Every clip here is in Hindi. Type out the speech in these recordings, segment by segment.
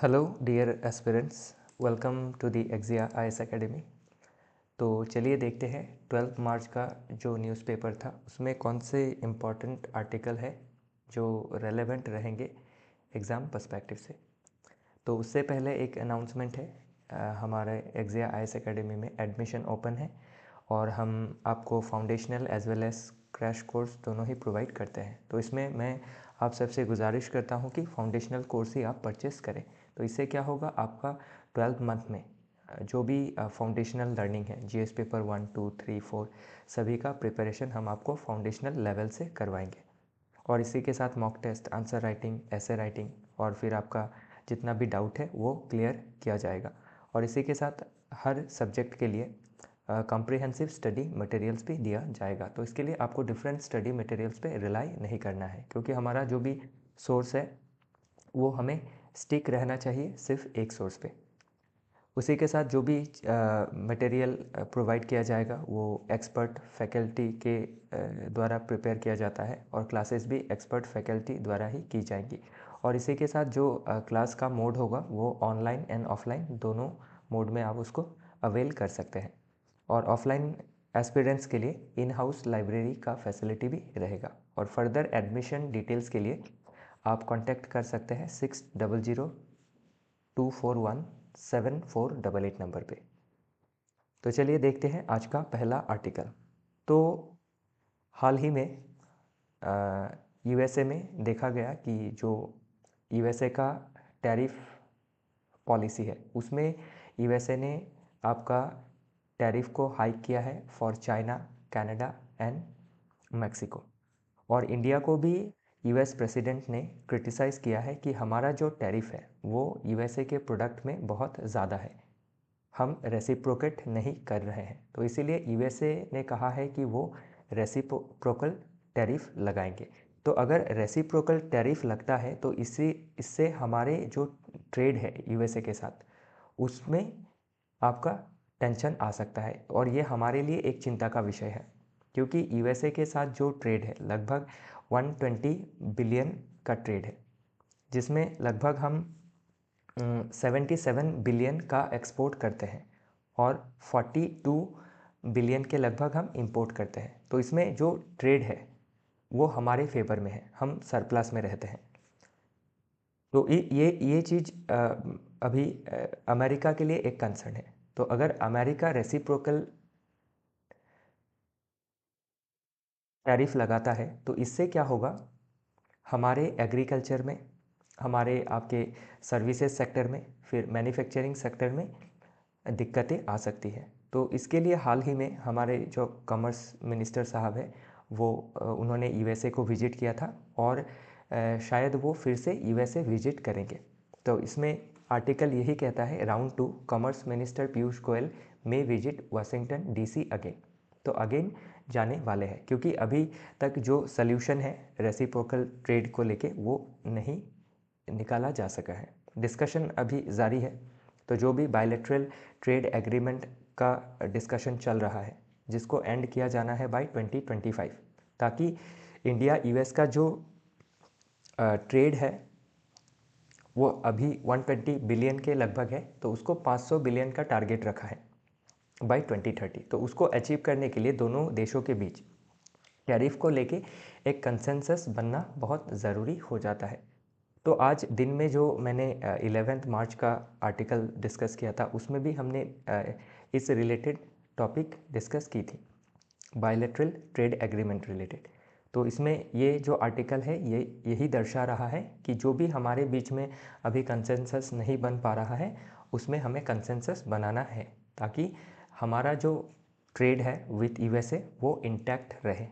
Hello dear aspirants, welcome to the एक्जिया आईएएस एकेडमी। तो चलिए देखते हैं 12 मार्च का जो न्यूज़पेपर था उसमें कौन से इम्पॉर्टेंट आर्टिकल है जो रेलेवेंट रहेंगे एग्ज़ाम पर्सपेक्टिव से। तो उससे पहले एक अनाउंसमेंट है, हमारे एक्जिया आईएएस एकेडमी में एडमिशन ओपन है और हम आपको foundational as well as crash course दोनों ही प्रोवाइड करते हैं। तो इसमें मैं आप सबसे गुजारिश करता हूं कि फाउंडेशनल कोर्स ही आप परचेस करें। तो इससे क्या होगा, आपका 12 मंथ में जो भी फाउंडेशनल लर्निंग है, जीएस पेपर 1, 2, 3, 4 सभी का प्रिपरेशन हम आपको फाउंडेशनल लेवल से करवाएंगे। और इसी के साथ मॉक टेस्ट, आंसर राइटिंग, ऐसे राइटिंग और फिर आपका जितना भी डाउट है वो क्लियर किया जाएगा। और इसी के साथ हर सब्जेक्ट के लिए कॉम्प्रिहेंसिव स्टडी मटेरियल्स भी दिया जाएगा। तो इसके लिए आपको डिफरेंट स्टडी मटेरियल्स पे रिलाई नहीं करना है, क्योंकि हमारा जो भी सोर्स है वो हमें स्टिक रहना चाहिए सिर्फ एक सोर्स पे। उसी के साथ जो भी मटेरियल प्रोवाइड किया जाएगा वो एक्सपर्ट फैकल्टी के द्वारा प्रिपेयर किया जाता है और क्लासेस भी एक्सपर्ट फैकल्टी द्वारा ही की जाएंगी। और इसी के साथ जो क्लास का मोड होगा वो ऑनलाइन एंड ऑफलाइन दोनों मोड में आप उसको अवेल कर सकते हैं। और ऑफलाइन एस्पिरेंट्स के लिए इन हाउस लाइब्रेरी का फैसिलिटी भी रहेगा। और फर्दर एडमिशन डिटेल्स के लिए आप कांटेक्ट कर सकते हैं 6002417488 नंबर पे। तो चलिए देखते हैं आज का पहला आर्टिकल। तो हाल ही में यूएसए में देखा गया कि जो यूएसए का टैरिफ पॉलिसी है उसमें यूएसए ने आपका टैरिफ को हाइक किया है for China, Canada and Mexico. और इंडिया को भी यूएस प्रेसिडेंट ने क्रिटिसाइज़ किया है कि हमारा जो टैरिफ है वो यूएसए के प्रोडक्ट में बहुत ज़्यादा है, हम रेसिप्रोकेट नहीं कर रहे हैं। तो इसीलिए यूएसए ने कहा है कि वो रेसिप्रोकल टैरिफ लगाएंगे। तो अगर रेसिप्रोकल टैरिफ लगता है तो इससे हमारे जो ट्रेड है यूएसए के साथ उसमें आपका टेंशन आ सकता है और ये हमारे लिए एक चिंता का विषय है, क्योंकि यूएसए के साथ जो ट्रेड है लगभग 120 बिलियन का ट्रेड है, जिसमें लगभग हम 77 बिलियन का एक्सपोर्ट करते हैं और 42 बिलियन के लगभग हम इंपोर्ट करते हैं। तो इसमें जो ट्रेड है वो हमारे फेवर में है, हम सरप्लस में रहते हैं। तो ये चीज़ अभी अमेरिका के लिए एक कंसर्न है। तो अगर अमेरिका रेसिप्रोकल टैरिफ लगाता है तो इससे क्या होगा, हमारे एग्रीकल्चर में, हमारे आपके सर्विसेज सेक्टर में, फिर मैन्युफैक्चरिंग सेक्टर में दिक्कतें आ सकती हैं। तो इसके लिए हाल ही में हमारे जो कॉमर्स मिनिस्टर साहब हैं वो उन्होंने यूएसए को विज़िट किया था और शायद वो फिर से यूएसए विज़िट करेंगे। तो इसमें आर्टिकल यही कहता है, round 2 commerce minister Piyush Goyal में विजिट वाशिंगटन डीसी अगेन। तो अगेन जाने वाले हैं, क्योंकि अभी तक जो सल्यूशन है रेसिप्रोकल ट्रेड को लेके वो नहीं निकाला जा सका है। डिस्कशन अभी जारी है। तो जो भी बायलैटरल ट्रेड एग्रीमेंट का डिस्कशन चल रहा है जिसको एंड किया जाना है बाय 2025, ताकि इंडिया यूएस का जो ट्रेड है वो अभी 120 बिलियन के लगभग है, तो उसको 500 बिलियन का टारगेट रखा है बाय 2030। तो उसको अचीव करने के लिए दोनों देशों के बीच टैरिफ को लेके एक कंसेंसस बनना बहुत ज़रूरी हो जाता है। तो आज दिन में जो मैंने 11 मार्च का आर्टिकल डिस्कस किया था उसमें भी हमने इस रिलेटेड टॉपिक डिस्कस की थी, बायलैटरल ट्रेड एग्रीमेंट रिलेटेड। तो इसमें ये जो आर्टिकल है ये यही दर्शा रहा है कि जो भी हमारे बीच में अभी कंसेंसस नहीं बन पा रहा है उसमें हमें कंसेंसस बनाना है, ताकि हमारा जो ट्रेड है विथ यूएसए वो इंटैक्ट रहे।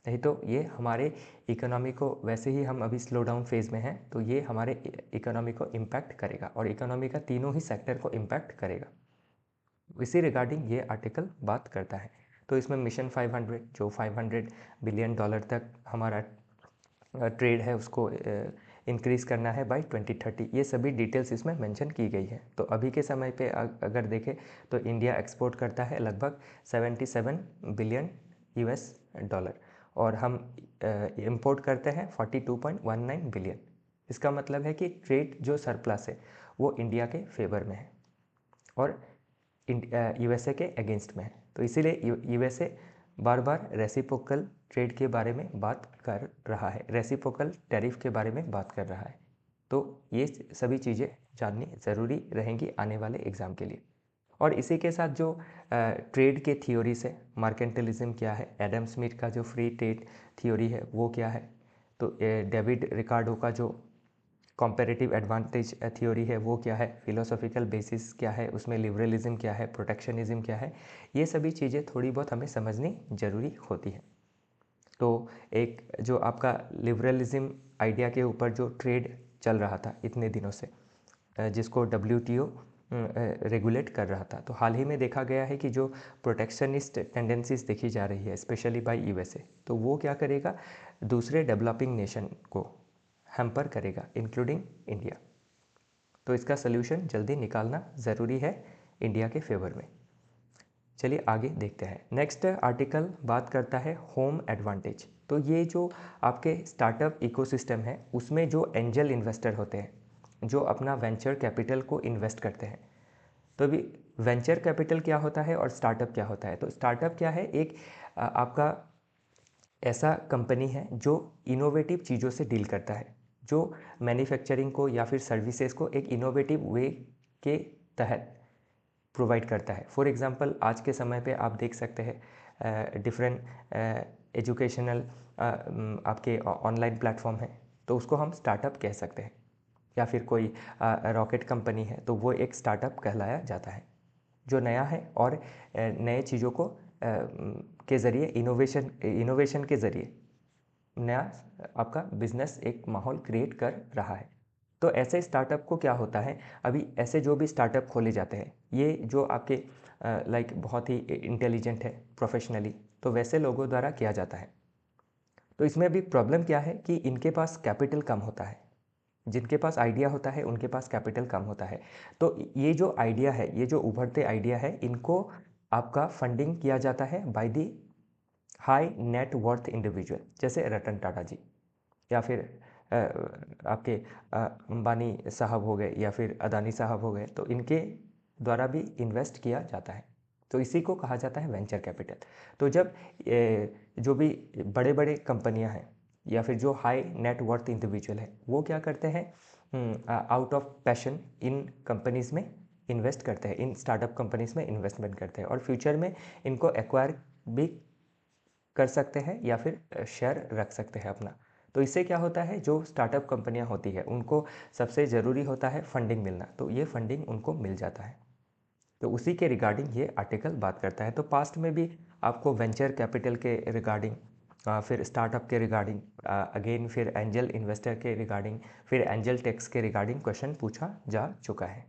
नहीं तो ये हमारे इकोनॉमी को, वैसे ही हम अभी स्लो डाउन फेज़ में हैं, तो ये हमारे इकोनॉमी को इम्पैक्ट करेगा और इकोनॉमी का तीनों ही सेक्टर को इम्पैक्ट करेगा। इसी रिगार्डिंग ये आर्टिकल बात करता है। तो इसमें मिशन 500 जो 500 बिलियन डॉलर तक हमारा ट्रेड है उसको इंक्रीज़ करना है बाय 2030, ये सभी डिटेल्स इसमें मेंशन की गई है। तो अभी के समय पे अगर देखें तो इंडिया एक्सपोर्ट करता है लगभग 77 बिलियन यूएस डॉलर और हम इंपोर्ट करते हैं 42.19 बिलियन। इसका मतलब है कि ट्रेड जो सरप्लस है वो इंडिया के फेवर में है और यूएसए के अगेंस्ट में है। तो इसीलिए यूएसए बार बार रेसिप्रोकल ट्रेड के बारे में बात कर रहा है, रेसिप्रोकल टैरिफ के बारे में बात कर रहा है। तो ये सभी चीज़ें जाननी ज़रूरी रहेंगी आने वाले एग्ज़ाम के लिए। और इसी के साथ जो ट्रेड के थ्योरीज है, मर्केंटिलिज्म क्या है, एडम स्मिथ का जो फ्री ट्रेड थ्योरी है वो क्या है, तो डेविड रिकार्डो का जो कॉम्पेरेटिव एडवांटेज थ्योरी है वो क्या है, फिलोसॉफिकल बेसिस क्या है, उसमें लिबरलिज्म क्या है, प्रोटेक्शनिज्म क्या है, ये सभी चीज़ें थोड़ी बहुत हमें समझनी ज़रूरी होती है। तो एक जो आपका लिबरलिज्म आइडिया के ऊपर जो ट्रेड चल रहा था इतने दिनों से, जिसको WTO रेगुलेट कर रहा था, तो हाल ही में देखा गया है कि जो प्रोटेक्शनिस्ट टेंडेंसीज देखी जा रही है स्पेशली बाय यूएसए, तो वो क्या करेगा, दूसरे डेवलपिंग नेशन को हैम्पर करेगा इंक्लूडिंग इंडिया। तो इसका सल्यूशन जल्दी निकालना ज़रूरी है इंडिया के फेवर में। चलिए आगे देखते हैं। नेक्स्ट आर्टिकल बात करता है होम एडवांटेज। तो ये जो आपके स्टार्टअप इकोसिस्टम है उसमें जो एंजल इन्वेस्टर होते हैं, जो अपना वेंचर कैपिटल को इन्वेस्ट करते हैं। तो अभी वेंचर कैपिटल क्या होता है और स्टार्टअप क्या होता है? तो स्टार्टअप क्या है, एक आपका ऐसा कंपनी है जो इनोवेटिव चीज़ों से डील करता है, जो मैन्युफैक्चरिंग को या फिर सर्विसेज को एक इनोवेटिव वे के तहत प्रोवाइड करता है। फॉर एग्ज़ाम्पल आज के समय पे आप देख सकते हैं डिफरेंट एजुकेशनल आपके ऑनलाइन प्लेटफॉर्म हैं, तो उसको हम स्टार्टअप कह सकते हैं। या फिर कोई रॉकेट कंपनी है तो वो एक स्टार्टअप कहलाया जाता है, जो नया है और नए चीज़ों को के ज़रिए इनोवेशन के ज़रिए नया आपका बिजनेस एक माहौल क्रिएट कर रहा है। तो ऐसे स्टार्टअप को क्या होता है, अभी ऐसे जो भी स्टार्टअप खोले जाते हैं ये जो आपके लाइक बहुत ही इंटेलिजेंट है प्रोफेशनली, तो वैसे लोगों द्वारा किया जाता है। तो इसमें भी प्रॉब्लम क्या है कि इनके पास कैपिटल कम होता है, जिनके पास आइडिया होता है उनके पास कैपिटल कम होता है। तो ये जो आइडिया है, ये जो उभरते आइडिया है, इनको आपका फंडिंग किया जाता है by the high net worth individual, जैसे रतन टाटा जी या फिर आपके अंबानी साहब हो गए या फिर अदानी साहब हो गए, तो इनके द्वारा भी इन्वेस्ट किया जाता है। तो इसी को कहा जाता है वेंचर कैपिटल। तो जब जो भी बड़े बड़े कंपनियां हैं या फिर जो हाई नेट वर्थ इंडिविजुअल है, वो क्या करते हैं, out of passion in companies में इन्वेस्ट करते हैं, इन स्टार्टअप कंपनीज़ में इन्वेस्टमेंट करते हैं और फ्यूचर में इनको एक्वायर भी कर सकते हैं या फिर शेयर रख सकते हैं अपना। तो इससे क्या होता है, जो स्टार्टअप कंपनियां होती है उनको सबसे ज़रूरी होता है फंडिंग मिलना, तो ये फंडिंग उनको मिल जाता है। तो उसी के रिगार्डिंग ये आर्टिकल बात करता है। तो पास्ट में भी आपको वेंचर कैपिटल के रिगार्डिंग, फिर स्टार्टअप के रिगार्डिंग, अगेन फिर एंजल इन्वेस्टर के रिगार्डिंग, फिर एंजल टैक्स के रिगार्डिंग क्वेश्चन पूछा जा चुका है।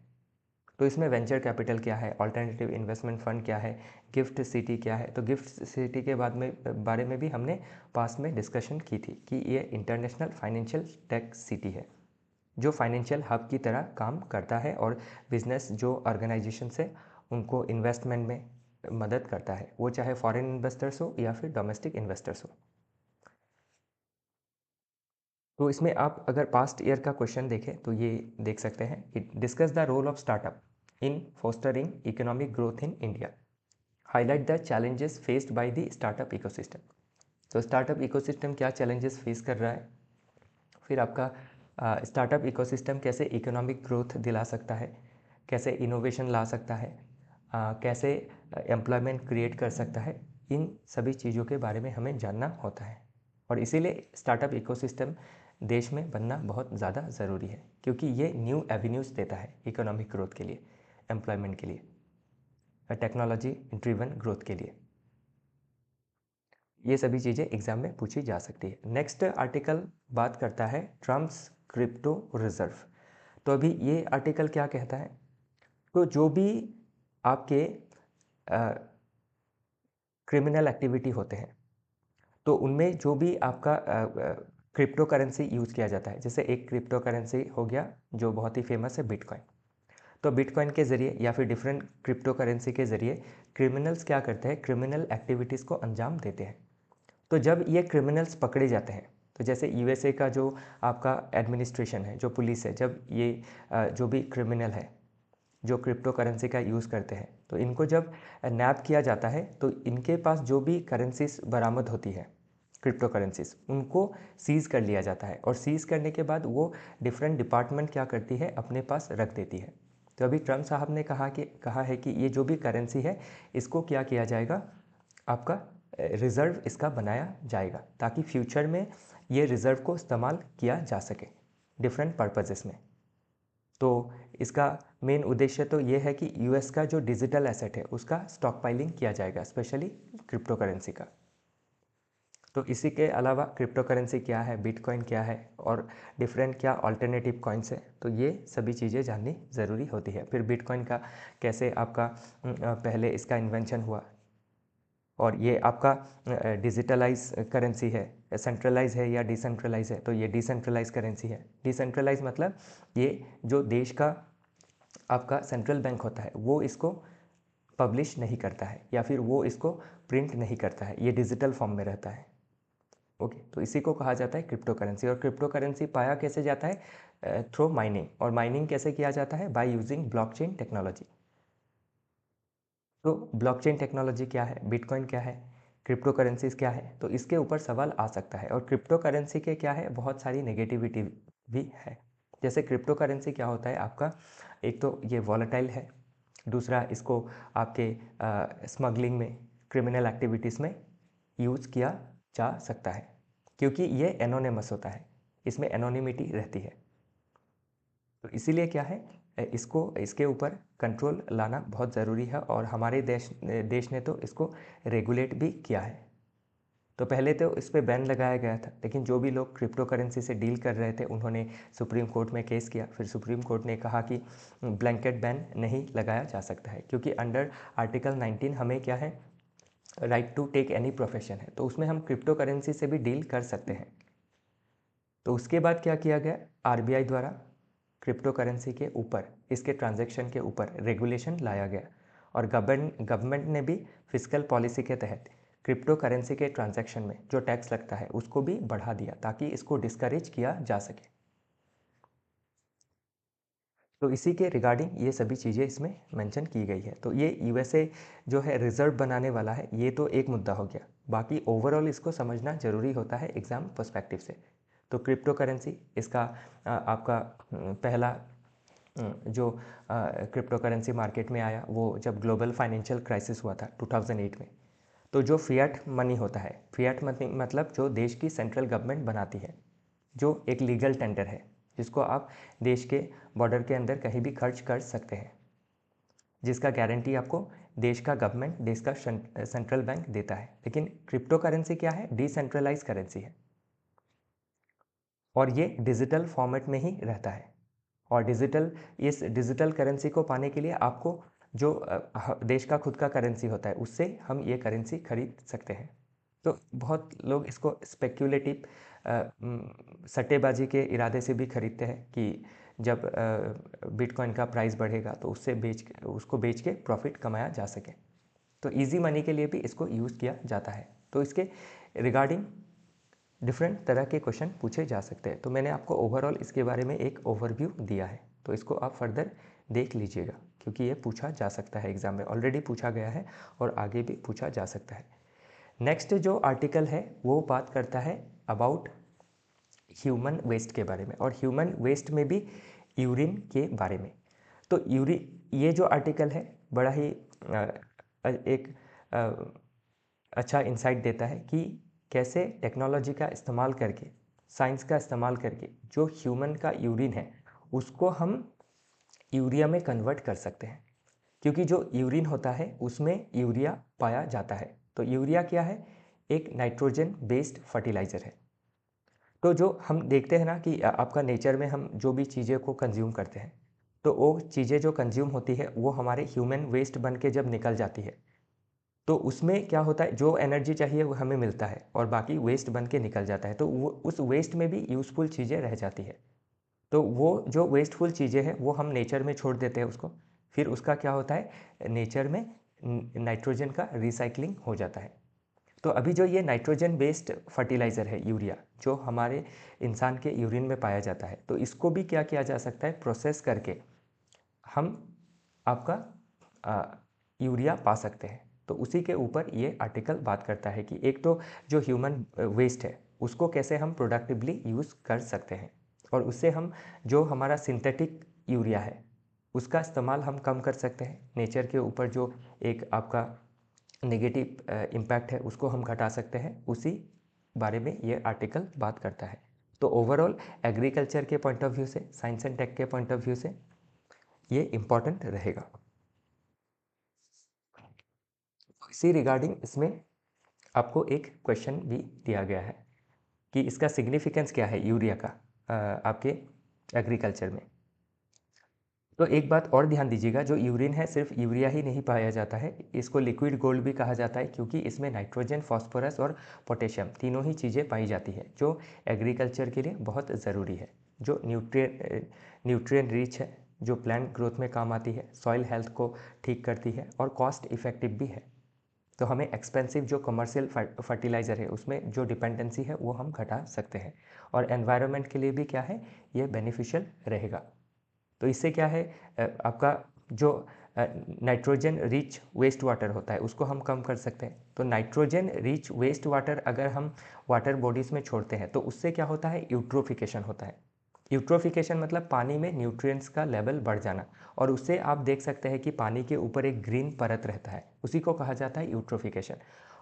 तो इसमें वेंचर कैपिटल क्या है, अल्टरनेटिव इन्वेस्टमेंट फंड क्या है, गिफ्ट सिटी क्या है। तो गिफ्ट सिटी के बारे में भी हमने पास्ट में डिस्कशन की थी कि ये इंटरनेशनल फाइनेंशियल टेक सिटी है, जो फाइनेंशियल हब की तरह काम करता है और बिजनेस जो ऑर्गेनाइजेशन से उनको इन्वेस्टमेंट में मदद करता है, वो चाहे फॉरेन इन्वेस्टर्स हो या फिर डोमेस्टिक इन्वेस्टर्स हो। तो इसमें आप अगर पास्ट ईयर का क्वेश्चन देखें तो ये देख सकते हैं कि discuss the role of startup in fostering economic growth in India, highlight the challenges faced by the startup ecosystem. तो स्टार्टअप इकोसिस्टम क्या चैलेंजेस फेस कर रहा है, फिर आपका स्टार्टअप इकोसिस्टम कैसे इकोनॉमिक ग्रोथ दिला सकता है, कैसे इनोवेशन ला सकता है, कैसे एम्प्लॉयमेंट क्रिएट कर सकता है, इन सभी चीज़ों के बारे में हमें जानना होता है। और इसीलिए स्टार्टअप इकोसिस्टम देश में बनना बहुत ज़्यादा ज़रूरी है, क्योंकि ये न्यू एवेन्यूज़ देता है इकोनॉमिक ग्रोथ के लिए, एम्प्लॉयमेंट के लिए, टेक्नोलॉजी ड्रिवन ग्रोथ के लिए। ये सभी चीज़ें एग्जाम में पूछी जा सकती है। नेक्स्ट आर्टिकल बात करता है ट्रम्प्स क्रिप्टो रिजर्व। तो अभी ये आर्टिकल क्या कहता है, तो जो भी आपके क्रिमिनल एक्टिविटी होते हैं, तो उनमें जो भी आपका क्रिप्टो करेंसी यूज़ किया जाता है, जैसे एक क्रिप्टो करेंसी हो गया जो बहुत ही फेमस है बिटकॉइन। तो बिटकॉइन के ज़रिए या फिर डिफरेंट क्रिप्टो करेंसी के ज़रिए क्रिमिनल्स क्या करते हैं, क्रिमिनल एक्टिविटीज़ को अंजाम देते हैं। तो जब ये क्रिमिनल्स पकड़े जाते हैं, तो जैसे यूएसए का जो आपका एडमिनिस्ट्रेशन है, जो पुलिस है, जब ये जो भी क्रिमिनल है जो क्रिप्टो करेंसी का यूज़ करते हैं, तो इनको जब नैप किया जाता है तो इनके पास जो भी करेंसीज बरामद होती है, क्रिप्टो करेंसीज, उनको सीज़ कर लिया जाता है और सीज़ करने के बाद वो डिफरेंट डिपार्टमेंट क्या करती है, अपने पास रख देती है। तो अभी ट्रम्प साहब ने कहा है कि ये जो भी करेंसी है इसको क्या किया जाएगा, आपका रिज़र्व इसका बनाया जाएगा ताकि फ्यूचर में ये रिज़र्व को इस्तेमाल किया जा सके डिफरेंट पर्पजेस में। तो इसका मेन उद्देश्य तो ये है कि यूएस का जो डिजिटल एसेट है उसका स्टॉक पाइलिंग किया जाएगा, स्पेशली क्रिप्टो करेंसी का। तो इसी के अलावा क्रिप्टो करेंसी क्या है, बिटकॉइन क्या है और डिफरेंट क्या अल्टरनेटिव कॉइन्स है, तो ये सभी चीज़ें जाननी ज़रूरी होती है। फिर बिटकॉइन का कैसे आपका पहले इसका इन्वेंशन हुआ और ये आपका डिजिटलाइज करेंसी है, सेंट्रलाइज है या डिसेंट्रलाइज है, तो ये डिसेंट्रलाइज करेंसी है। डिसेंट्रलाइज मतलब ये जो देश का आपका सेंट्रल बैंक होता है वो इसको पब्लिश नहीं करता है या फिर वो इसको प्रिंट नहीं करता है, ये डिजिटल फॉर्म में रहता है। ओके, तो इसी को कहा जाता है क्रिप्टो करेंसी। और क्रिप्टो करेंसी पाया कैसे जाता है, थ्रू माइनिंग। और माइनिंग कैसे किया जाता है, बाय यूजिंग ब्लॉकचेन टेक्नोलॉजी। तो ब्लॉकचेन टेक्नोलॉजी क्या है, बिटकॉइन क्या है, क्रिप्टो करेंसीज क्या है, तो इसके ऊपर सवाल आ सकता है। और क्रिप्टो करेंसी के क्या है, बहुत सारी नेगेटिविटी भी है। जैसे क्रिप्टो करेंसी क्या होता है आपका, एक तो ये वॉलेटाइल है, दूसरा इसको आपके स्मगलिंग में, क्रिमिनल एक्टिविटीज़ में यूज़ किया जा सकता है क्योंकि ये एनोनिमस होता है, इसमें एनोनिमिटी रहती है। तो इसीलिए क्या है, इसको इसके ऊपर कंट्रोल लाना बहुत ज़रूरी है और हमारे देश ने तो इसको रेगुलेट भी किया है। तो पहले तो इस पर बैन लगाया गया था, लेकिन जो भी लोग क्रिप्टो करेंसी से डील कर रहे थे उन्होंने सुप्रीम कोर्ट में केस किया। फिर सुप्रीम कोर्ट ने कहा कि ब्लैंकेट बैन नहीं लगाया जा सकता है क्योंकि अंडर आर्टिकल 19 हमें क्या है, right to take any profession है, तो उसमें हम क्रिप्टो करेंसी से भी डील कर सकते हैं। तो उसके बाद क्या किया गया, आरबीआई द्वारा क्रिप्टो करेंसी के ऊपर, इसके ट्रांजैक्शन के ऊपर रेगुलेशन लाया गया और गवर्नमेंट ने भी फिस्कल पॉलिसी के तहत क्रिप्टो करेंसी के ट्रांजैक्शन में जो टैक्स लगता है उसको भी बढ़ा दिया ताकि इसको डिस्करेज किया जा सके। तो इसी के रिगार्डिंग ये सभी चीज़ें इसमें मेंशन की गई है। तो ये यूएसए जो है रिजर्व बनाने वाला है, ये तो एक मुद्दा हो गया। बाकी ओवरऑल इसको समझना ज़रूरी होता है एग्ज़ाम पर्सपेक्टिव से। तो क्रिप्टो करेंसी इसका आपका पहला जो क्रिप्टो करेंसी मार्केट में आया वो जब ग्लोबल फाइनेंशियल क्राइसिस हुआ था 2008 में। तो जो फिएट मनी होता है, फिएट मनी मतलब जो देश की सेंट्रल गवर्नमेंट बनाती है, जो एक लीगल टेंडर है जिसको आप देश के बॉर्डर के अंदर कहीं भी खर्च कर सकते हैं, जिसका गारंटी आपको देश का गवर्नमेंट, देश का सेंट्रल बैंक देता है। लेकिन क्रिप्टो करेंसी क्या है, डिसेंट्रलाइज करेंसी है और ये डिजिटल फॉर्मेट में ही रहता है। और इस डिजिटल करेंसी को पाने के लिए आपको जो देश का खुद का करेंसी होता है उससे हम ये करेंसी खरीद सकते हैं। तो बहुत लोग इसको स्पेक्यूलेटिव सट्टेबाजी के इरादे से भी खरीदते हैं कि जब बिटकॉइन का प्राइस बढ़ेगा तो उसको बेच के प्रॉफिट कमाया जा सके। तो इजी मनी के लिए भी इसको यूज़ किया जाता है। तो इसके रिगार्डिंग डिफरेंट तरह के क्वेश्चन पूछे जा सकते हैं। तो मैंने आपको ओवरऑल इसके बारे में एक ओवरव्यू दिया है, तो इसको आप फर्दर देख लीजिएगा क्योंकि ये पूछा जा सकता है एग्ज़ाम में, ऑलरेडी पूछा गया है और आगे भी पूछा जा सकता है। नेक्स्ट जो आर्टिकल है वो बात करता है अबाउट ह्यूमन वेस्ट के बारे में और ह्यूमन वेस्ट में भी यूरिन के बारे में। तो ये जो आर्टिकल है बड़ा ही एक अच्छा इंसाइट देता है कि कैसे टेक्नोलॉजी का इस्तेमाल करके, साइंस का इस्तेमाल करके जो ह्यूमन का यूरिन है उसको हम यूरिया में कन्वर्ट कर सकते हैं। क्योंकि जो यूरिन होता है उसमें यूरिया पाया जाता है। तो यूरिया क्या है, एक नाइट्रोजन बेस्ड फर्टिलाइज़र है। तो जो हम देखते हैं ना कि आपका नेचर में हम जो भी चीज़ें को कंज्यूम करते हैं तो वो चीज़ें जो कंज्यूम होती है वो हमारे ह्यूमन वेस्ट बन के जब निकल जाती है तो उसमें क्या होता है, जो एनर्जी चाहिए वो हमें मिलता है और बाकी वेस्ट बन के निकल जाता है। तो वो उस वेस्ट में भी यूज़फुल चीज़ें रह जाती है। तो वो जो वेस्टफुल चीज़ें हैं वो हम नेचर में छोड़ देते हैं उसको, फिर उसका क्या होता है, नेचर में नाइट्रोजन का रिसाइकलिंग हो जाता है। तो अभी जो ये नाइट्रोजन बेस्ड फर्टिलाइज़र है यूरिया, जो हमारे इंसान के यूरिन में पाया जाता है, तो इसको भी क्या किया जा सकता है, प्रोसेस करके हम आपका यूरिया पा सकते हैं। तो उसी के ऊपर ये आर्टिकल बात करता है कि एक तो जो ह्यूमन वेस्ट है उसको कैसे हम प्रोडक्टिवली यूज़ कर सकते हैं, और उससे हम जो हमारा सिंथेटिक यूरिया है उसका इस्तेमाल हम कम कर सकते हैं। नेचर के ऊपर जो एक आपका नेगेटिव इम्पैक्ट है उसको हम घटा सकते हैं, उसी बारे में ये आर्टिकल बात करता है। तो ओवरऑल एग्रीकल्चर के पॉइंट ऑफ व्यू से, साइंस एंड टेक के पॉइंट ऑफ व्यू से ये इम्पॉर्टेंट रहेगा। इसी रिगार्डिंग इसमें आपको एक क्वेश्चन भी दिया गया है कि इसका सिग्निफिकेंस क्या है यूरिया का आपके एग्रीकल्चर में। तो एक बात और ध्यान दीजिएगा, जो यूरिन है सिर्फ यूरिया ही नहीं पाया जाता है, इसको लिक्विड गोल्ड भी कहा जाता है, क्योंकि इसमें नाइट्रोजन, फास्फोरस और पोटेशियम तीनों ही चीज़ें पाई जाती है जो एग्रीकल्चर के लिए बहुत ज़रूरी है, जो न्यूट्रिएंट रिच है, जो प्लांट ग्रोथ में काम आती है, सॉइल हेल्थ को ठीक करती है और कॉस्ट इफ़ेक्टिव भी है। तो हमें एक्सपेंसिव जो कमर्शियल फर्टिलाइज़र है उसमें जो डिपेंडेंसी है वो हम घटा सकते हैं, और एनवायरनमेंट के लिए भी क्या है, ये बेनिफिशियल रहेगा। तो इससे क्या है, आपका जो नाइट्रोजन रिच वेस्ट वाटर होता है उसको हम कम कर सकते हैं। तो नाइट्रोजन रिच वेस्ट वाटर अगर हम वाटर बॉडीज़ में छोड़ते हैं तो उससे क्या होता है, यूट्रोफिकेशन होता है। यूट्रोफिकेशन मतलब पानी में न्यूट्रिएंट्स का लेवल बढ़ जाना, और उससे आप देख सकते हैं कि पानी के ऊपर एक ग्रीन परत रहता है, उसी को कहा जाता है यूट्रोफिकेशन।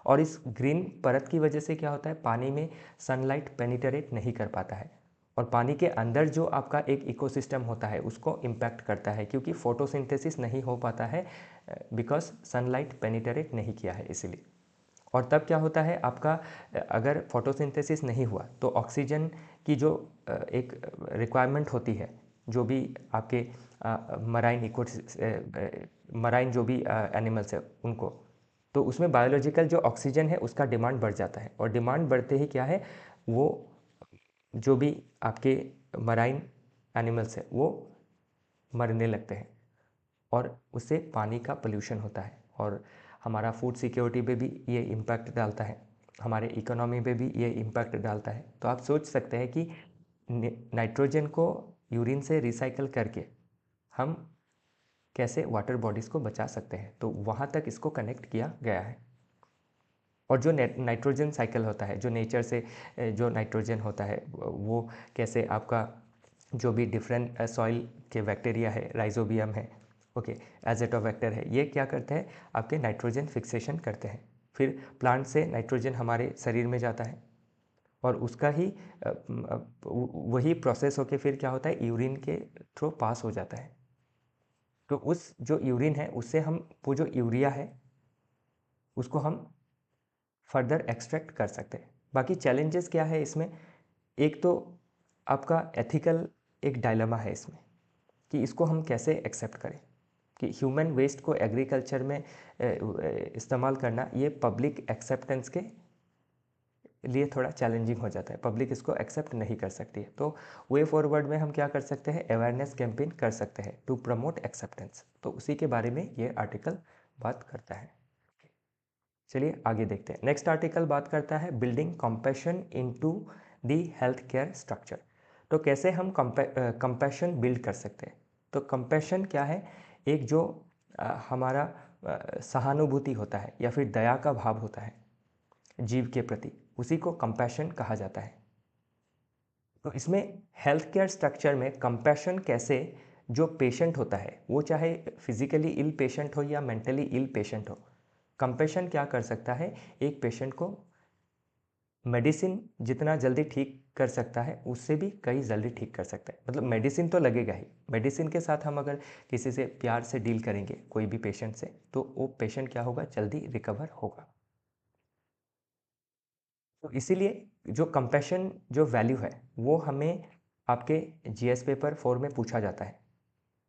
और इस ग्रीन परत की वजह से क्या होता है, पानी में सनलाइट पेनिट्रेट नहीं कर पाता है, और पानी के अंदर जो आपका एक इकोसिस्टम होता है उसको इम्पैक्ट करता है, क्योंकि फोटोसिंथेसिस नहीं हो पाता है, बिकॉज सनलाइट पेनिट्रेट नहीं किया है इसीलिए। और तब क्या होता है आपका, अगर फोटोसिंथेसिस नहीं हुआ तो ऑक्सीजन की जो एक रिक्वायरमेंट होती है, जो भी आपके मराइन जो भी एनिमल्स है उनको, तो उसमें बायोलॉजिकल जो ऑक्सीजन है उसका डिमांड बढ़ जाता है, और डिमांड बढ़ते ही क्या है, वो जो भी आपके मराइन एनिमल्स है वो मरने लगते हैं, और उससे पानी का पोल्यूशन होता है, और हमारा फूड सिक्योरिटी पे भी ये इम्पैक्ट डालता है, हमारे इकोनॉमी पे भी ये इम्पैक्ट डालता है। तो आप सोच सकते हैं कि नाइट्रोजन को यूरिन से रिसाइकल करके हम कैसे वाटर बॉडीज़ को बचा सकते हैं, तो वहाँ तक इसको कनेक्ट किया गया है। और जो नाइट्रोजन साइकिल होता है, जो नेचर से जो नाइट्रोजन होता है वो कैसे आपका जो भी डिफरेंट सॉइल के बैक्टीरिया है, राइजोबियम है, ओके, एजेटोबैक्टर है, ये क्या करते हैं, आपके नाइट्रोजन फिक्सेशन करते हैं। फिर प्लांट से नाइट्रोजन हमारे शरीर में जाता है, और उसका ही वही प्रोसेस होके फिर क्या होता है, यूरिन के थ्रू पास हो जाता है। तो उस जो यूरिन है उससे हम वो जो यूरिया है उसको हम फर्दर एक्सट्रैक्ट कर सकते हैं। बाकी चैलेंजेस क्या है इसमें, एक तो आपका एथिकल एक डायलेमा है इसमें, कि इसको हम कैसे एक्सेप्ट करें, कि ह्यूमन वेस्ट को एग्रीकल्चर में इस्तेमाल करना ये पब्लिक एक्सेप्टेंस के लिए थोड़ा चैलेंजिंग हो जाता है, पब्लिक इसको एक्सेप्ट नहीं कर सकती है। तो वे फॉरवर्ड में हम क्या कर सकते हैं, अवेयरनेस कैंपेन कर सकते हैं टू प्रमोट एक्सेप्टेंस। तो उसी के बारे में ये आर्टिकल बात करता है। चलिए आगे देखते हैं। नेक्स्ट आर्टिकल बात करता है building compassion into the health care structure. तो कैसे हम कंपैशन बिल्ड कर सकते हैं। तो कंपैशन क्या है, एक जो हमारा सहानुभूति होता है या फिर दया का भाव होता है जीव के प्रति, उसी को कंपैशन कहा जाता है। तो इसमें हेल्थ केयर स्ट्रक्चर में कंपैशन कैसे, जो पेशेंट होता है वो चाहे फिजिकली इल पेशेंट हो या मेंटली इल पेशेंट हो, कंपैशन क्या कर सकता है, एक पेशेंट को मेडिसिन जितना जल्दी ठीक कर सकता है उससे भी कई जल्दी ठीक कर सकता है। मतलब मेडिसिन तो लगेगा ही, मेडिसिन के साथ हम अगर किसी से प्यार से डील करेंगे कोई भी पेशेंट से, तो वो पेशेंट क्या होगा, जल्दी रिकवर होगा। तो इसीलिए जो कंपैशन जो वैल्यू है वो हमें आपके जीएस पेपर 4 में पूछा जाता है,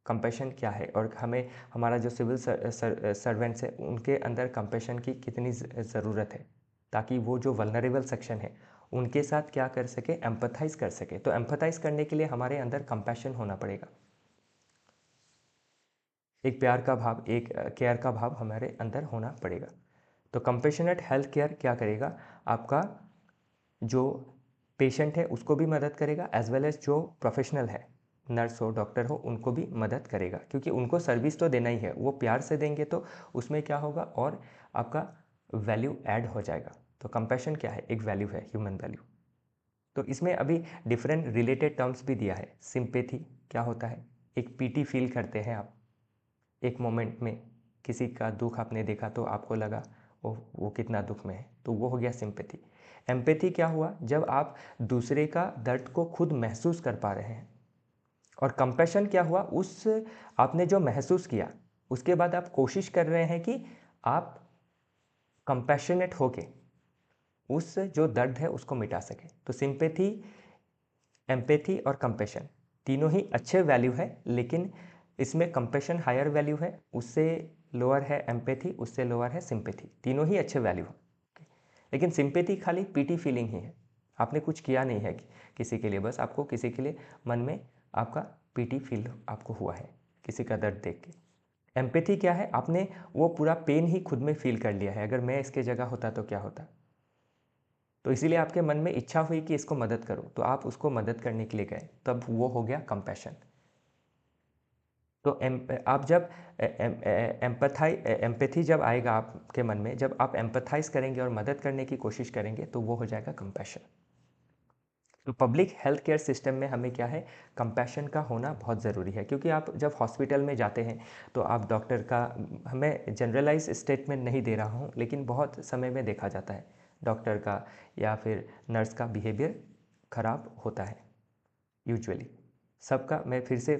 कंपैशन क्या है, और हमें हमारा जो सिविल सर्वेंट्स है उनके अंदर कंपैशन की कितनी ज़रूरत है, ताकि वो जो वल्नरेबल सेक्शन है उनके साथ क्या कर सके, एम्पथाइज कर सके। तो एम्पथाइज करने के लिए हमारे अंदर कंपैशन होना पड़ेगा, एक प्यार का भाव, एक केयर का भाव हमारे अंदर होना पड़ेगा। तो कंपैशनेट हेल्थ केयर क्या करेगा, आपका जो पेशेंट है उसको भी मदद करेगा, एज वेल एज जो प्रोफेशनल है, नर्स हो डॉक्टर हो, उनको भी मदद करेगा, क्योंकि उनको सर्विस तो देना ही है, वो प्यार से देंगे तो उसमें क्या होगा और आपका वैल्यू ऐड हो जाएगा। तो कंपैशन क्या है, एक वैल्यू है, ह्यूमन वैल्यू। तो इसमें अभी डिफरेंट रिलेटेड टर्म्स भी दिया है। सिंपेथी क्या होता है, एक पीटी फील करते हैं आप एक मोमेंट में, किसी का दुख आपने देखा तो आपको लगा वो कितना दुख में है, तो वो हो गया सिंपेथी। एम्पैथी क्या हुआ, जब आप दूसरे का दर्द को खुद महसूस कर पा रहे हैं। और कंपैशन क्या हुआ, उस आपने जो महसूस किया उसके बाद आप कोशिश कर रहे हैं कि आप कंपैशनेट होके उस जो दर्द है उसको मिटा सके। तो सिंपैथी, एम्पैथी और कंपैशन तीनों ही अच्छे वैल्यू है, लेकिन इसमें कंपैशन हायर वैल्यू है, उससे लोअर है एम्पैथी, उससे लोअर है सिंपैथी। तीनों ही अच्छे वैल्यू हैं, लेकिन सिंपैथी खाली पीटी फीलिंग ही है, आपने कुछ किया नहीं है किसी के लिए, बस आपको किसी के लिए मन में आपका पीटी फील आपको हुआ है किसी का दर्द देख के। एम्पैथी क्या है, आपने वो पूरा पेन ही खुद में फील कर लिया है, अगर मैं इसके जगह होता तो क्या होता। तो इसीलिए आपके मन में इच्छा हुई कि इसको मदद करो, तो आप उसको मदद करने के लिए गए, तब वो हो गया कंपैशन। तो आप जब एम्पैथी जब आएगा आपके मन में, जब आप एम्पैथाइज करेंगे और मदद करने की कोशिश करेंगे, तो वो हो जाएगा कंपैशन। तो पब्लिक हेल्थ केयर सिस्टम में हमें क्या है, कंपैशन का होना बहुत ज़रूरी है, क्योंकि आप जब हॉस्पिटल में जाते हैं तो आप डॉक्टर का, हमें जनरलाइज स्टेटमेंट नहीं दे रहा हूँ, लेकिन बहुत समय में देखा जाता है डॉक्टर का या फिर नर्स का बिहेवियर ख़राब होता है यूजुअली। सबका मैं फिर से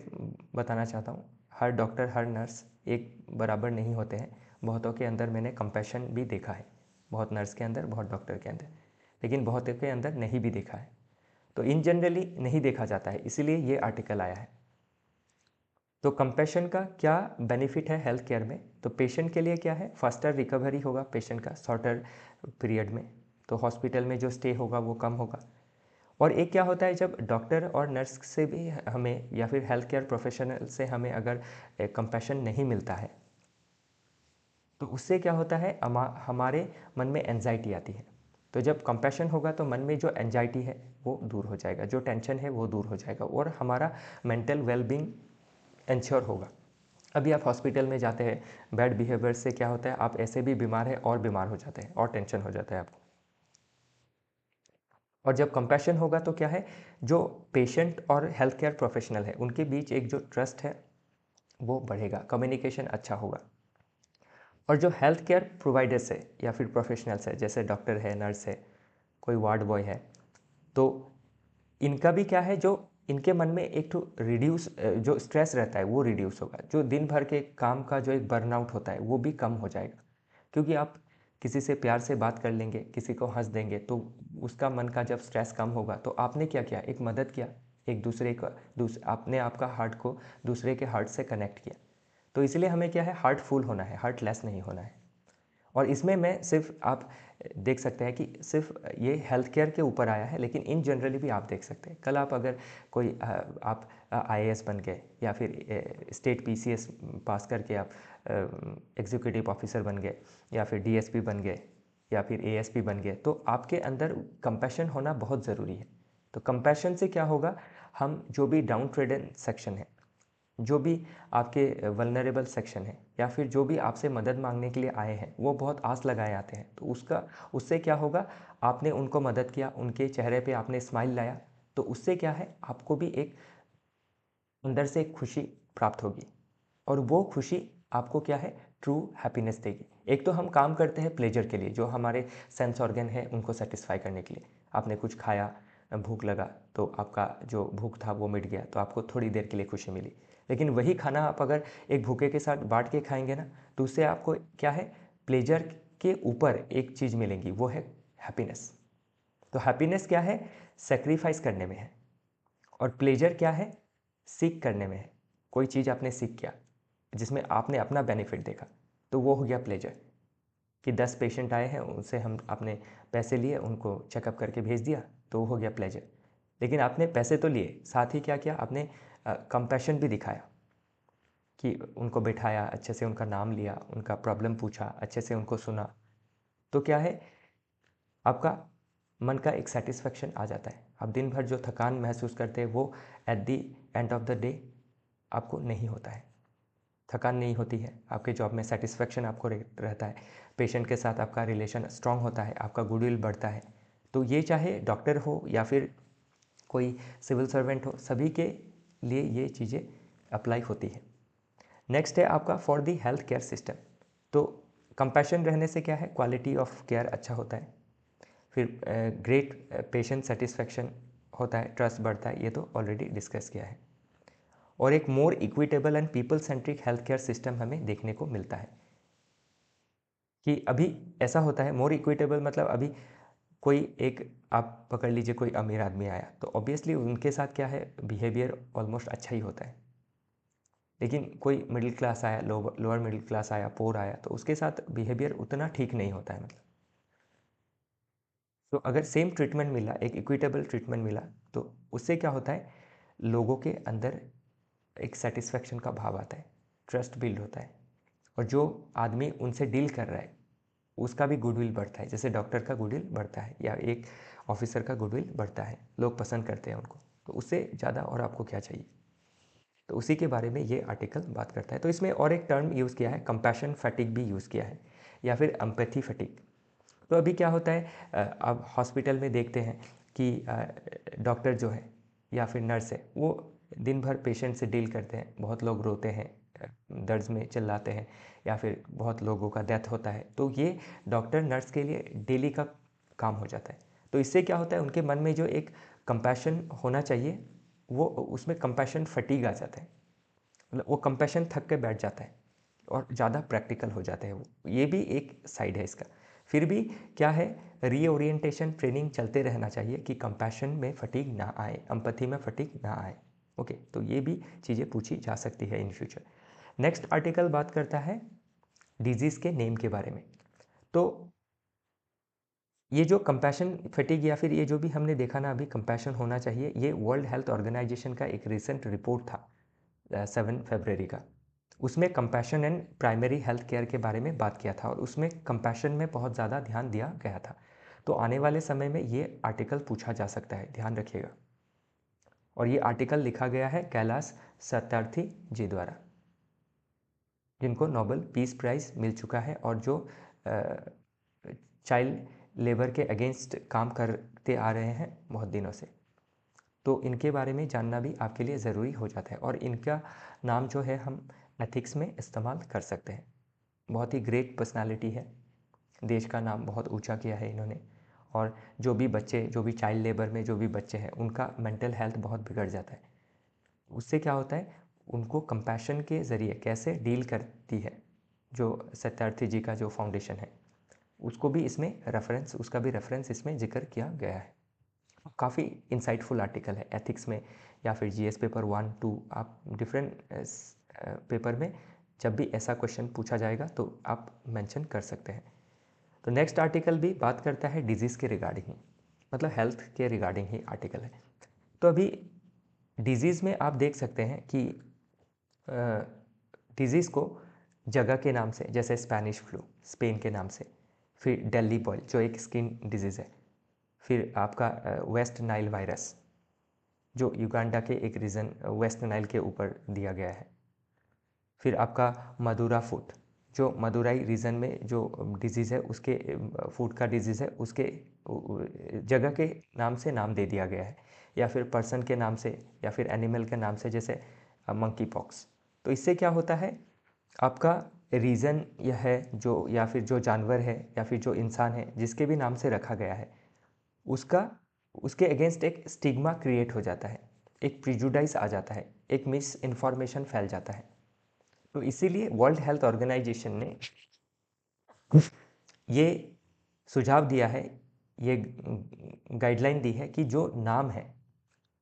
बताना चाहता हूँ, हर डॉक्टर हर नर्स एक बराबर नहीं होते हैं, बहुतों के अंदर मैंने कंपैशन भी देखा है, बहुत नर्स के अंदर, बहुत डॉक्टर के अंदर, लेकिन बहुतों के अंदर नहीं भी देखा है। तो इन जनरली नहीं देखा जाता है, इसीलिए ये आर्टिकल आया है। तो कंपैशन का क्या बेनिफिट है हेल्थ केयर में, तो पेशेंट के लिए क्या है, फास्टर रिकवरी होगा पेशेंट का शॉर्टर पीरियड में, तो हॉस्पिटल में जो स्टे होगा वो कम होगा। और एक क्या होता है, जब डॉक्टर और नर्स से भी हमें या फिर हेल्थ केयर प्रोफेशनल से हमें अगर कंपैशन नहीं मिलता है, तो उससे क्या होता है, हमारे मन में एंजाइटी आती है। तो जब कंपैशन होगा तो मन में जो एंजाइटी है वो दूर हो जाएगा, जो टेंशन है वो दूर हो जाएगा, और हमारा मेंटल वेलबींग इंश्योर होगा। अभी आप हॉस्पिटल में जाते हैं, बैड बिहेवियर से क्या होता है, आप ऐसे भी बीमार हैं और बीमार हो जाते हैं और टेंशन हो जाता है आपको। और जब कंपैशन होगा तो क्या है, जो पेशेंट और हेल्थ केयर प्रोफेशनल है उनके बीच एक जो ट्रस्ट है वो बढ़ेगा, कम्युनिकेशन अच्छा होगा। और जो हेल्थ केयर प्रोवाइडर्स है या फिर प्रोफेशनल्स है, जैसे डॉक्टर है, नर्स है, कोई वार्ड बॉय है, तो इनका भी क्या है, जो इनके मन में एक तो रिड्यूस जो स्ट्रेस रहता है वो रिड्यूस होगा, जो दिन भर के काम का जो एक बर्नआउट होता है वो भी कम हो जाएगा, क्योंकि आप किसी से प्यार से बात कर लेंगे, किसी को हंस देंगे, तो उसका मन का जब स्ट्रेस कम होगा, तो आपने क्या किया, एक मदद किया, एक दूसरे का आपने आपका हार्ट को दूसरे के हार्ट से कनेक्ट किया। तो इसलिए हमें क्या है, हार्टफुल होना है, हार्टलेस नहीं होना है। और इसमें मैं सिर्फ आप देख सकते हैं कि सिर्फ ये हेल्थ केयर के ऊपर आया है, लेकिन इन जनरली भी आप देख सकते हैं। कल आप अगर कोई आप आईएएस बन गए या फिर स्टेट पीसीएस पास करके आप एग्जीक्यूटिव ऑफिसर बन गए या फिर डीएसपी बन गए या फिर एएसपी बन गए, तो आपके अंदर कंपैशन होना बहुत ज़रूरी है। तो कंपैशन से क्या होगा, हम जो भी डाउन ट्रेडन सेक्शन है, जो भी आपके वल्नरेबल सेक्शन है, या फिर जो भी आपसे मदद मांगने के लिए आए हैं, वो बहुत आस लगाए आते हैं, तो उससे क्या होगा, आपने उनको मदद किया, उनके चेहरे पे आपने स्माइल लाया, तो उससे क्या है, आपको भी एक अंदर से एक खुशी प्राप्त होगी, और वो खुशी आपको क्या है, ट्रू हैप्पीनेस देगी। एक तो हम काम करते हैं प्लेजर के लिए, जो हमारे सेंस ऑर्गन है उनको सेटिस्फाई करने के लिए, आपने कुछ खाया, भूख लगा, तो आपका जो भूख था वो मिट गया, तो आपको थोड़ी देर के लिए खुशी मिली। लेकिन वही खाना आप अगर एक भूखे के साथ बांट के खाएंगे ना, तो उससे आपको क्या है, प्लेजर के ऊपर एक चीज़ मिलेगी, वो है हैप्पीनेस। तो हैप्पीनेस क्या है, सेक्रीफाइस करने में है, और प्लेजर क्या है, सीख करने में है। कोई चीज़ आपने सीख किया जिसमें आपने अपना बेनिफिट देखा, तो वो हो गया प्लेजर। कि 10 पेशेंट आए हैं, उनसे हम आपने पैसे लिए, उनको चेकअप करके भेज दिया, तो वो हो गया प्लेजर। लेकिन आपने पैसे तो लिए, साथ ही क्या किया, आपने कंपैशन भी दिखाया, कि उनको बैठाया, अच्छे से उनका नाम लिया, उनका प्रॉब्लम पूछा, अच्छे से उनको सुना, तो क्या है, आपका मन का एक सेटिस्फेक्शन आ जाता है। आप दिन भर जो थकान महसूस करते हैं वो at the end of the day आपको नहीं होता है, थकान नहीं होती है, आपके जॉब में सेटिस्फेक्शन आपको रहता है, पेशेंट के साथ आपका रिलेशन स्ट्रांग होता है, आपका गुडविल बढ़ता है। तो ये चाहे डॉक्टर हो या फिर कोई सिविल सर्वेंट हो, सभी के लिए ये चीज़ें अप्लाई होती है। नेक्स्ट है आपका for the health care system. तो कंपैशन रहने से क्या है, क्वालिटी ऑफ केयर अच्छा होता है, फिर ग्रेट पेशेंट सेटिस्फेक्शन होता है, ट्रस्ट बढ़ता है, ये तो ऑलरेडी डिस्कस किया है। और एक मोर equitable and people centric health care system हमें देखने को मिलता है कि अभी ऐसा होता है, मोर इक्विटेबल मतलब अभी कोई एक आप पकड़ लीजिए, कोई अमीर आदमी आया तो ऑब्वियसली उनके साथ क्या है, बिहेवियर ऑलमोस्ट अच्छा ही होता है। लेकिन कोई मिडिल क्लास आया, लोअर मिडिल क्लास आया, पोर आया, तो उसके साथ बिहेवियर उतना ठीक नहीं होता है। मतलब तो अगर सेम ट्रीटमेंट मिला, एक इक्विटेबल ट्रीटमेंट मिला, तो उससे क्या होता है, लोगों के अंदर एक सेटिस्फेक्शन का भाव आता है, ट्रस्ट बिल्ड होता है, और जो आदमी उनसे डील कर रहा है उसका भी गुडविल बढ़ता है। जैसे डॉक्टर का गुडविल बढ़ता है या एक ऑफिसर का गुडविल बढ़ता है, लोग पसंद करते हैं उनको, तो उससे ज़्यादा और आपको क्या चाहिए। तो उसी के बारे में ये आर्टिकल बात करता है। तो इसमें और एक टर्म यूज़ किया है, कंपैशन फटीग भी यूज़ किया है, या फिर एम्पैथी फटीग। तो अभी क्या होता है, आप हॉस्पिटल में देखते हैं कि डॉक्टर जो है या फिर नर्स है, वो दिन भर पेशेंट से डील करते हैं, बहुत लोग रोते हैं, दर्द में चिल्लाते हैं, या फिर बहुत लोगों का डेथ होता है, तो ये डॉक्टर नर्स के लिए डेली का काम हो जाता है। तो इससे क्या होता है, उनके मन में जो एक कंपैशन होना चाहिए, वो उसमें कंपैशन फटीग आ जाता है, मतलब वो कंपैशन थक के बैठ जाता है और ज़्यादा प्रैक्टिकल हो जाते हैं वो। ये भी एक साइड है इसका। फिर भी क्या है, रीओरिएंटेशन ट्रेनिंग चलते रहना चाहिए कि कंपैशन में फटीग ना आए, एम्पैथी में फटीग ना आए। ओके, तो ये भी चीज़ें पूछी जा सकती है इन फ्यूचर। नेक्स्ट आर्टिकल बात करता है डिजीज़ के नेम के बारे में। तो ये जो कंपैशन फटीग या फिर ये जो भी हमने देखा ना अभी, कंपैशन होना चाहिए, ये वर्ल्ड हेल्थ ऑर्गेनाइजेशन का एक रिसेंट रिपोर्ट था 7 फरवरी का। उसमें compassion and primary health care के बारे में बात किया था, और उसमें कंपैशन में बहुत ज़्यादा ध्यान दिया गया था। तो आने वाले समय में ये आर्टिकल पूछा जा सकता है, ध्यान रखिएगा। और ये आर्टिकल लिखा गया है कैलाश सत्यार्थी जी द्वारा, जिनको नोबेल पीस प्राइज़ मिल चुका है, और जो चाइल्ड लेबर के अगेंस्ट काम करते आ रहे हैं बहुत दिनों से। तो इनके बारे में जानना भी आपके लिए ज़रूरी हो जाता है, और इनका नाम जो है हम एथिक्स में इस्तेमाल कर सकते हैं। बहुत ही ग्रेट पर्सनालिटी है, देश का नाम बहुत ऊंचा किया है इन्होंने। और जो भी बच्चे, जो भी चाइल्ड लेबर में जो भी बच्चे हैं, उनका मेंटल हेल्थ बहुत बिगड़ जाता है। उससे क्या होता है, उनको कंपैशन के ज़रिए कैसे डील करती है जो सत्यार्थी जी का जो फाउंडेशन है, उसको भी इसमें रेफरेंस, उसका भी रेफरेंस इसमें जिक्र किया गया है। काफ़ी इंसाइटफुल आर्टिकल है एथिक्स में, या फिर जीएस पेपर 1, 2, आप डिफरेंट पेपर में जब भी ऐसा क्वेश्चन पूछा जाएगा तो आप मेंशन कर सकते हैं। तो नेक्स्ट आर्टिकल भी बात करता है डिजीज़ के रिगार्डिंग ही, मतलब हेल्थ के रिगार्डिंग ही आर्टिकल है। तो अभी डिजीज़ में आप देख सकते हैं कि डिजीज़ को जगह के नाम से, जैसे स्पेनिश फ्लू स्पेन के नाम से, फिर डेली बॉयल जो एक स्किन डिजीज़ है, फिर आपका वेस्ट नाइल वायरस जो युगांडा के एक रीजन वेस्ट नाइल के ऊपर दिया गया है, फिर आपका मदुरा फूट जो मदुराई रीजन में जो डिजीज़ है, उसके फूड का डिजीज़ है, उसके जगह के नाम से नाम दे दिया गया है, या फिर पर्सन के नाम से, या फिर एनिमल के नाम से, जैसे मंकी पॉक्स। तो इससे क्या होता है, आपका रीज़न यह है जो, या फिर जो जानवर है या फिर जो इंसान है जिसके भी नाम से रखा गया है, उसका उसके अगेंस्ट एक स्टिग्मा क्रिएट हो जाता है, एक प्रिजुडाइज आ जाता है, एक मिस इन्फॉर्मेशन फैल जाता है। तो इसीलिए वर्ल्ड हेल्थ ऑर्गेनाइजेशन ने ये सुझाव दिया है, ये गाइडलाइन दी है कि जो नाम है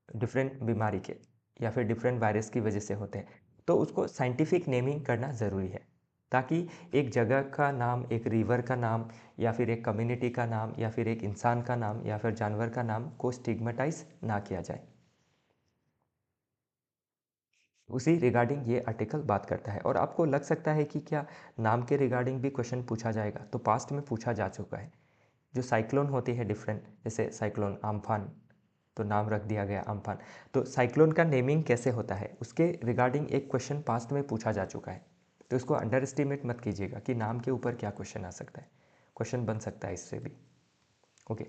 डिफरेंट बीमारी के या फिर डिफरेंट वायरस की वजह से होते हैं, तो उसको साइंटिफिक नेमिंग करना ज़रूरी है, ताकि एक जगह का नाम, एक रिवर का नाम, या फिर एक कम्युनिटी का नाम, या फिर एक इंसान का नाम, या फिर जानवर का नाम को स्टिग्मेटाइज ना किया जाए। उसी रिगार्डिंग ये आर्टिकल बात करता है। और आपको लग सकता है कि क्या नाम के रिगार्डिंग भी क्वेश्चन पूछा जाएगा, तो पास्ट में पूछा जा चुका है। जो साइक्लोन होती है डिफरेंट, जैसे साइक्लोन आम्फान, तो नाम रख दिया गया आम्फान। तो साइक्लोन का नेमिंग कैसे होता है उसके रिगार्डिंग एक क्वेश्चन पास्ट में पूछा जा चुका है। तो इसको अंडर एस्टिमेट मत कीजिएगा कि नाम के ऊपर क्या क्वेश्चन आ सकता है। क्वेश्चन बन सकता है इससे भी, ओके।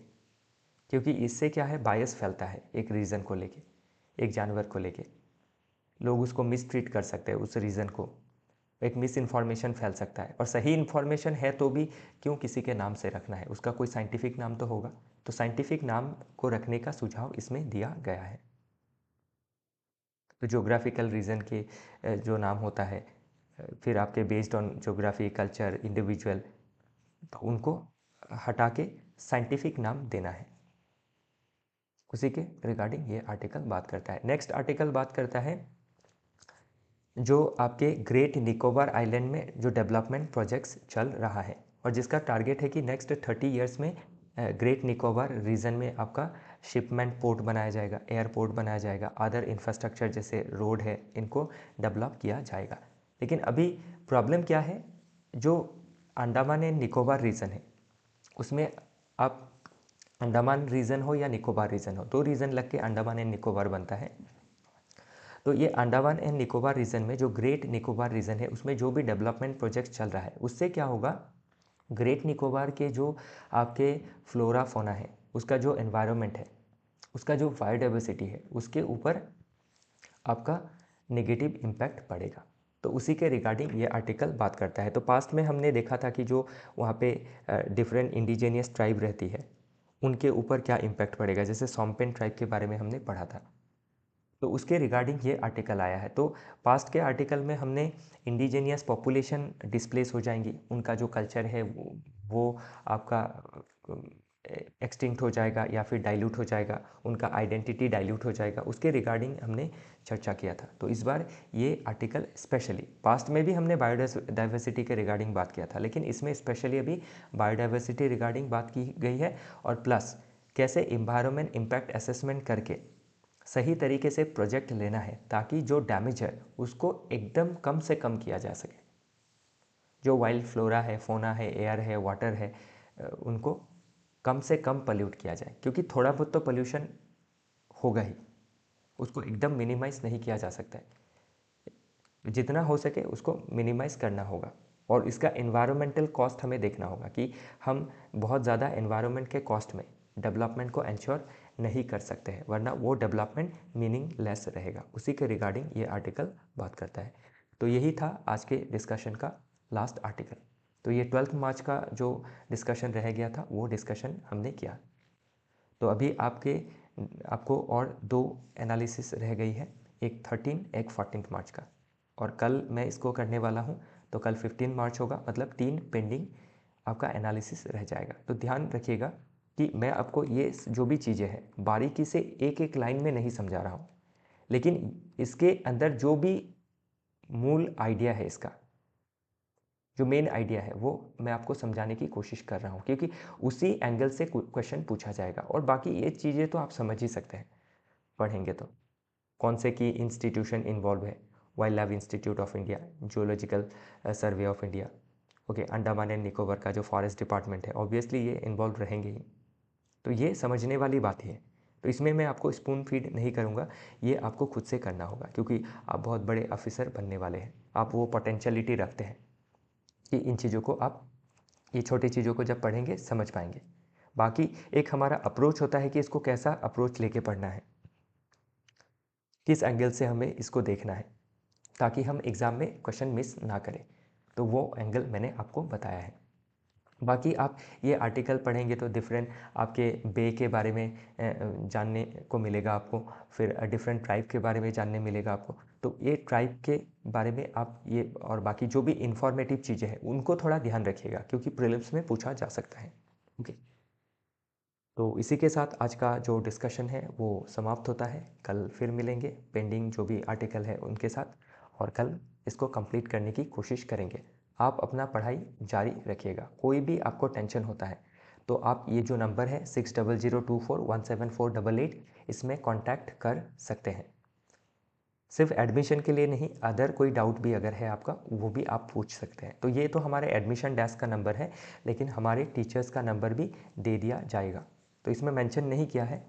क्योंकि इससे क्या है, बायस फैलता है एक रीज़न को लेके, एक जानवर को लेके। लोग उसको मिस ट्रीट कर सकते हैं, उस रीज़न को। एक मिस इन्फॉर्मेशन फैल सकता है, और सही इन्फॉर्मेशन है तो भी क्यों किसी के नाम से रखना है, उसका कोई साइंटिफिक नाम तो होगा। तो साइंटिफिक नाम को रखने का सुझाव इसमें दिया गया है। तो जोग्राफिकल रीजन के जो नाम होता है, फिर आपके based on geography, culture, individual, तो उनको हटा के साइंटिफिक नाम देना है। उसी के रिगार्डिंग ये आर्टिकल बात करता है। नेक्स्ट आर्टिकल बात करता है जो आपके ग्रेट निकोबार आइलैंड में जो डेवलपमेंट प्रोजेक्ट्स चल रहा है, और जिसका टारगेट है कि नेक्स्ट 30 ईयर्स में ग्रेट निकोबार रीजन में आपका शिपमेंट पोर्ट बनाया जाएगा, एयरपोर्ट बनाया जाएगा, अदर इंफ्रास्ट्रक्चर जैसे रोड है, इनको डेवलप किया जाएगा। लेकिन अभी प्रॉब्लम क्या है, जो अंडमान एंड निकोबार रीजन है उसमें, आप अंडमान रीजन हो या निकोबार रीजन हो, दो रीजन लग के अंडमान एंड निकोबार बनता है। तो ये अंडमान एंड निकोबार रीजन में जो ग्रेट निकोबार रीजन है उसमें जो भी डेवलपमेंट प्रोजेक्ट चल रहा है, उससे क्या होगा, ग्रेट निकोबार के जो आपके फ्लोरा फोना है, उसका जो एनवायरनमेंट है, उसका जो बायोडाइवर्सिटी है, उसके ऊपर आपका नेगेटिव इम्पैक्ट पड़ेगा। तो उसी के रिगार्डिंग ये आर्टिकल बात करता है। तो पास्ट में हमने देखा था कि जो वहाँ पे डिफरेंट इंडिजीनियस ट्राइब रहती है, उनके ऊपर क्या इम्पैक्ट पड़ेगा, जैसे सॉम्पेन ट्राइब के बारे में हमने पढ़ा था। तो उसके रिगार्डिंग ये आर्टिकल आया है। तो पास्ट के आर्टिकल में हमने इंडिजीनियस पॉपुलेशन डिस्प्लेस हो जाएंगी, उनका जो कल्चर है वो आपका एक्सटिंक्ट हो जाएगा या फिर डाइल्यूट हो जाएगा, उनका आइडेंटिटी डाइल्यूट हो जाएगा, उसके रिगार्डिंग हमने चर्चा किया था। तो इस बार ये आर्टिकल स्पेशली, पास्ट में भी हमने बायोडाइवर्सिटी के रिगार्डिंग बात किया था, लेकिन इसमें स्पेशली अभी बायोडाइवर्सिटी रिगार्डिंग बात की गई है, और प्लस कैसे इन्वायरमेंट इम्पैक्ट असेसमेंट करके सही तरीके से प्रोजेक्ट लेना है, ताकि जो डैमेज है उसको एकदम कम से कम किया जा सके। जो वाइल्ड फ्लोरा है, फोना है, एयर है, वाटर है, उनको कम से कम पल्यूट किया जाए, क्योंकि थोड़ा बहुत तो पोल्यूशन होगा ही, उसको एकदम मिनिमाइज़ नहीं किया जा सकता है। जितना हो सके उसको मिनिमाइज़ करना होगा, और इसका एनवायरमेंटल कॉस्ट हमें देखना होगा कि हम बहुत ज़्यादा एनवायरनमेंट के कॉस्ट में डेवलपमेंट को एंश्योर नहीं कर सकते हैं, वरना वो डेवलपमेंट मीनिंगलेस रहेगा। उसी के रिगार्डिंग ये आर्टिकल बात करता है। तो यही था आज के डिस्कशन का लास्ट आर्टिकल। तो ये 12 मार्च का जो डिस्कशन रह गया था वो डिस्कशन हमने किया। तो अभी आपको और दो एनालिसिस रह गई है, एक 13 एक 14 मार्च का, और कल मैं इसको करने वाला हूँ। तो कल 15 मार्च होगा, मतलब 3 पेंडिंग आपका एनालिसिस रह जाएगा। तो ध्यान रखिएगा कि मैं आपको ये जो भी चीज़ें हैं बारीकी से एक एक लाइन में नहीं समझा रहा हूँ, लेकिन इसके अंदर जो भी मूल आइडिया है, इसका जो मेन आइडिया है वो मैं आपको समझाने की कोशिश कर रहा हूँ, क्योंकि उसी एंगल से क्वेश्चन पूछा जाएगा। और बाकी ये चीज़ें तो आप समझ ही सकते हैं पढ़ेंगे तो। कौन से की इंस्टीट्यूशन इन्वॉल्व है, wild life institute of India, geological survey of India, okay, Andaman and Nicobar का जो फॉरेस्ट डिपार्टमेंट है, ऑब्वियसली ये इन्वॉल्व रहेंगे ही। तो ये समझने वाली बात है। तो इसमें मैं आपको स्पून फीड नहीं करूँगा, ये आपको खुद से करना होगा, क्योंकि आप बहुत बड़े ऑफिसर बनने वाले हैं, आप वो पोटेंशियलिटी रखते हैं कि इन चीज़ों को आप, ये छोटी चीज़ों को जब पढ़ेंगे समझ पाएंगे। बाकी एक हमारा अप्रोच होता है कि इसको कैसा अप्रोच लेके पढ़ना है, किस एंगल से हमें इसको देखना है, ताकि हम एग्ज़ाम में क्वेश्चन मिस ना करें। तो वो एंगल मैंने आपको बताया है। बाकी आप ये आर्टिकल पढ़ेंगे तो डिफरेंट आपके बे के बारे में जानने को मिलेगा आपको, फिर डिफरेंट ट्राइब के बारे में जानने मिलेगा आपको। तो ये ट्राइब के बारे में आप ये और बाकी जो भी इंफॉर्मेटिव चीज़ें हैं उनको थोड़ा ध्यान रखिएगा, क्योंकि प्रीलिम्स में पूछा जा सकता है। ओके, तो इसी के साथ आज का जो डिस्कशन है वो समाप्त होता है। कल फिर मिलेंगे पेंडिंग जो भी आर्टिकल है उनके साथ, और कल इसको कंप्लीट करने की कोशिश करेंगे। आप अपना पढ़ाई जारी रखिएगा। कोई भी आपको टेंशन होता है तो आप ये जो नंबर है 6002417488, इसमें कांटेक्ट कर सकते हैं। सिर्फ एडमिशन के लिए नहीं, अदर कोई डाउट भी अगर है आपका वो भी आप पूछ सकते हैं। तो ये तो हमारे एडमिशन डेस्क का नंबर है, लेकिन हमारे टीचर्स का नंबर भी दे दिया जाएगा, तो इसमें मेंशन नहीं किया है।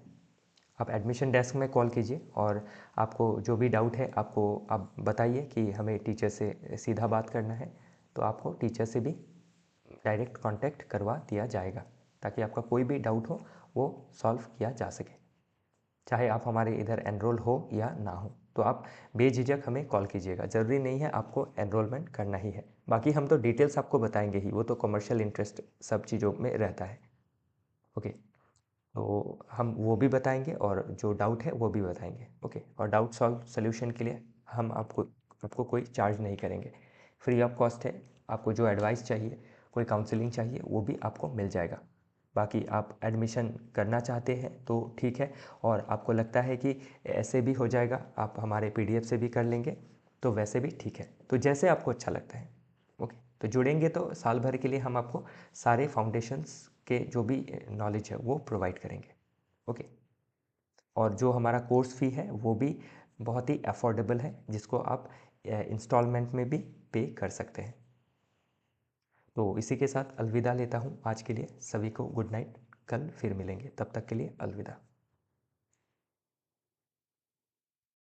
आप एडमिशन डेस्क में कॉल कीजिए और आपको जो भी डाउट है आपको आप बताइए कि हमें टीचर से सीधा बात करना है, तो आपको टीचर से भी डायरेक्ट कांटेक्ट करवा दिया जाएगा, ताकि आपका कोई भी डाउट हो वो सॉल्व किया जा सके, चाहे आप हमारे इधर एनरोल हो या ना हो। तो आप बेझिझक हमें कॉल कीजिएगा, ज़रूरी नहीं है आपको एनरोलमेंट करना ही है। बाकी हम तो डिटेल्स आपको बताएंगे ही, वो तो कमर्शियल इंटरेस्ट सब चीज़ों में रहता है। ओके, तो हम वो भी बताएंगे और जो डाउट है वो भी बताएंगे। ओके, और डाउट सॉल्व सोल्यूशन के लिए हम आपको कोई चार्ज नहीं करेंगे, फ्री ऑफ कॉस्ट है। आपको जो एडवाइस चाहिए, कोई काउंसलिंग चाहिए, वो भी आपको मिल जाएगा। बाकी आप एडमिशन करना चाहते हैं तो ठीक है, और आपको लगता है कि ऐसे भी हो जाएगा, आप हमारे पीडीएफ से भी कर लेंगे, तो वैसे भी ठीक है, तो जैसे आपको अच्छा लगता है। ओके, तो जुड़ेंगे तो साल भर के लिए हम आपको सारे फाउंडेशंस के जो भी नॉलेज है वो प्रोवाइड करेंगे। ओके, और जो हमारा कोर्स फ़ी है वो भी बहुत ही अफोर्डेबल है, जिसको आप इंस्टॉलमेंट में भी पे कर सकते हैं। तो इसी के साथ अलविदा लेता हूँ आज के लिए, सभी को गुड नाइट, कल फिर मिलेंगे, तब तक के लिए अलविदा।